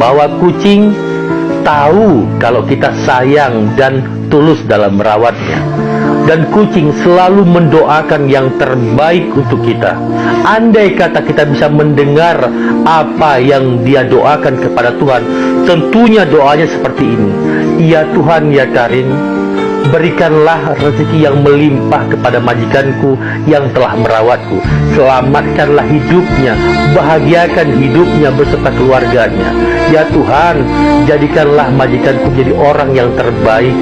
bahwa kucing tahu kalau kita sayang dan tulus dalam merawatnya. Dan kucing selalu mendoakan yang terbaik untuk kita. Andai kata kita bisa mendengar apa yang dia doakan kepada Tuhan, tentunya doanya seperti ini: ya Tuhan, ya Karim, berikanlah rezeki yang melimpah kepada majikanku yang telah merawatku. Selamatkanlah hidupnya, bahagiakan hidupnya beserta keluarganya. Ya Tuhan, jadikanlah majikanku menjadi orang yang terbaik.